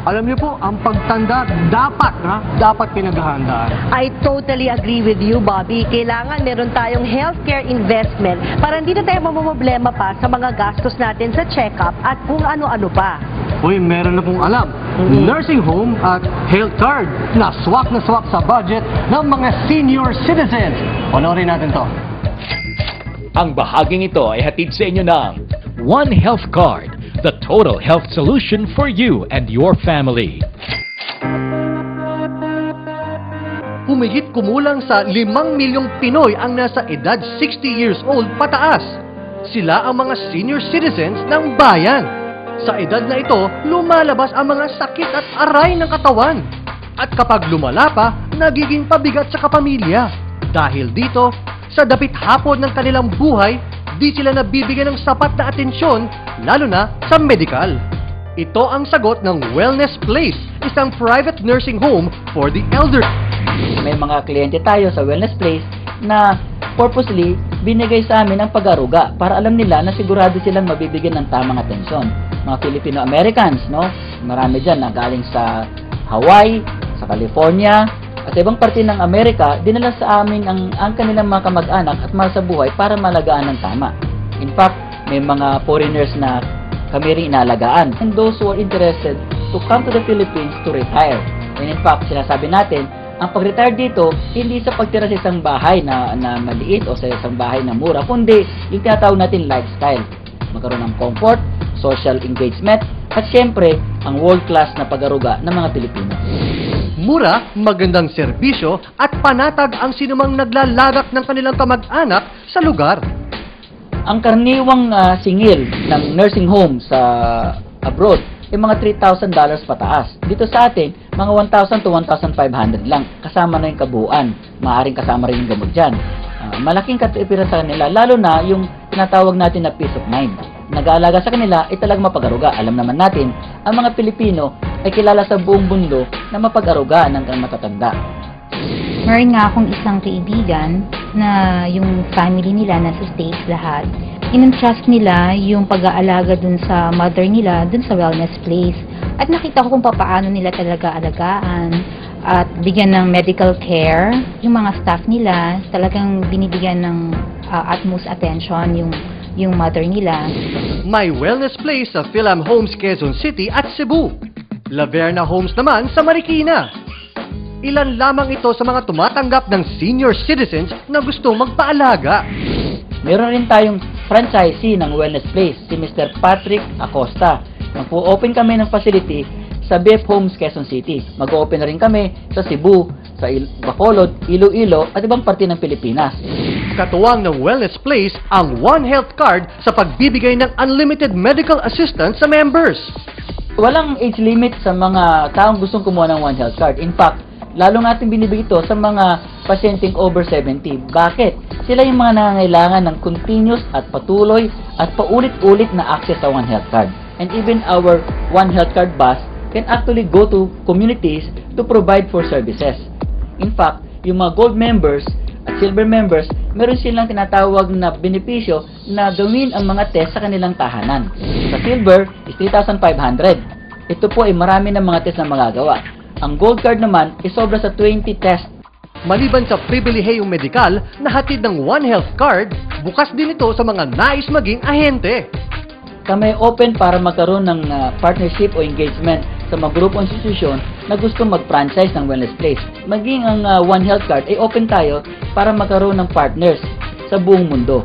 Alam niyo po, ang pagtanda dapat pinaghahandaan. I totally agree with you, Bobby. Kailangan meron tayong healthcare investment para hindi na tayo mamumblema pa sa mga gastos natin sa check-up at kung ano-ano pa. Uy, meron na pong alam. Nursing home at health card na swak sa budget ng mga senior citizens. Honorin natin to. Ang bahaging ito ay hatid sa inyo ng One Health Card, the total health solution for you and your family. Humigit kumulang sa 5 milyong Pinoy ang nasa edad 60 years old pataas. Sila ang mga senior citizens ng bayan. Sa edad na ito, lumalabas ang mga sakit at aray ng katawan. At kapag lumala pa, nagiging pabigat sa kapamilya. Dahil dito, sa dapit hapon ng kanilang buhay, di sila nabibigyan ng sapat na atensyon, lalo na sa medical. Ito ang sagot ng Wellness Place, isang private nursing home for the elderly. May mga kliyente tayo sa Wellness Place na purposely binigay sa amin ang pag-aruga para alam nila na sigurado silang mabibigyan ng tamang atensyon. Mga Filipino-Americans, no? Marami dyan na galing sa Hawaii, sa California, at sa ibang parte ng Amerika, dinala sa amin ang kanilang mga kamag-anak at mahal sa buhay para malagaan ng tama. In fact, may mga foreigners na kami rin inalagaan. And those who are interested to come to the Philippines to retire. And in fact, sinasabi natin, ang pag-retire dito, hindi sa pagtira sa isang bahay na maliit o sa isang bahay na mura, kundi yung tinatawag natin lifestyle. Magkaroon ng comfort, social engagement, at syempre, ang world-class na pag-aruga ng mga Pilipino. Mura, magandang serbisyo at panatag ang sinumang naglalagak ng kanilang kamag-anak sa lugar. Ang karaniwang singil ng nursing home sa abroad ay mga $3,000 pataas. Dito sa atin, mga 1,000 to 1,500 lang. Kasama na yung kabuuan. Maaaring kasama rin yung gamot dyan. Malaking katipira sa kanila, lalo na yung tinatawag natin na peace of mind. Nag-aalaga sa kanila ay talagang mapag-aruga. Alam naman natin, ang mga Pilipino ay kilala sa buong mundo na mapag-aruga ng matatanda. Meron nga akong isang kaibigan na yung family nila nasa States lahat. In-entrust nila yung pag-aalaga dun sa mother nila dun sa wellness place. At nakita ko kung paano nila talaga alagaan at bigyan ng medical care. Yung mga staff nila talagang binibigyan ng utmost attention yung mother nila. May wellness place sa Philam Homes Quezon City at Cebu. Laverna Homes naman sa Marikina. Ilan lamang ito sa mga tumatanggap ng senior citizens na gustong magpaalaga. Meron rin tayong franchisee ng wellness place, si Mr. Patrick Acosta. Mag-open kami ng facility sa BF Homes Quezon City. Mag-open na rin kami sa Cebu, sa Bacolod, Iloilo at ibang parte ng Pilipinas. Katuwang ng Wellness Place ang One Health Card sa pagbibigay ng unlimited medical assistance sa members. Walang age limit sa mga taong gustong kumuha ng One Health Card. In fact, lalo natin binibigay ito sa mga pasyenteng over 70. Bakit? Sila yung mga nangangailangan ng continuous at patuloy at paulit-ulit na access sa One Health Card. And even our One Health Card bus can actually go to communities to provide for services. In fact, yung mga gold members at silver members, meron silang tinatawag na benepisyo na gawin ang mga test sa kanilang tahanan. Sa silver is 3,500. Ito po ay marami ng mga test na magagawa. Ang gold card naman is sobra sa 20 test. Maliban sa pribilehiyong medikal na hatid ng One Health Card, bukas din ito sa mga nais maging ahente. Kami open para magkaroon ng partnership o engagement sa mga grupo o institusyon na gusto mag-franchise ng wellness place. Maging ang One Health Card ay open tayo para magkaroon ng partners sa buong mundo.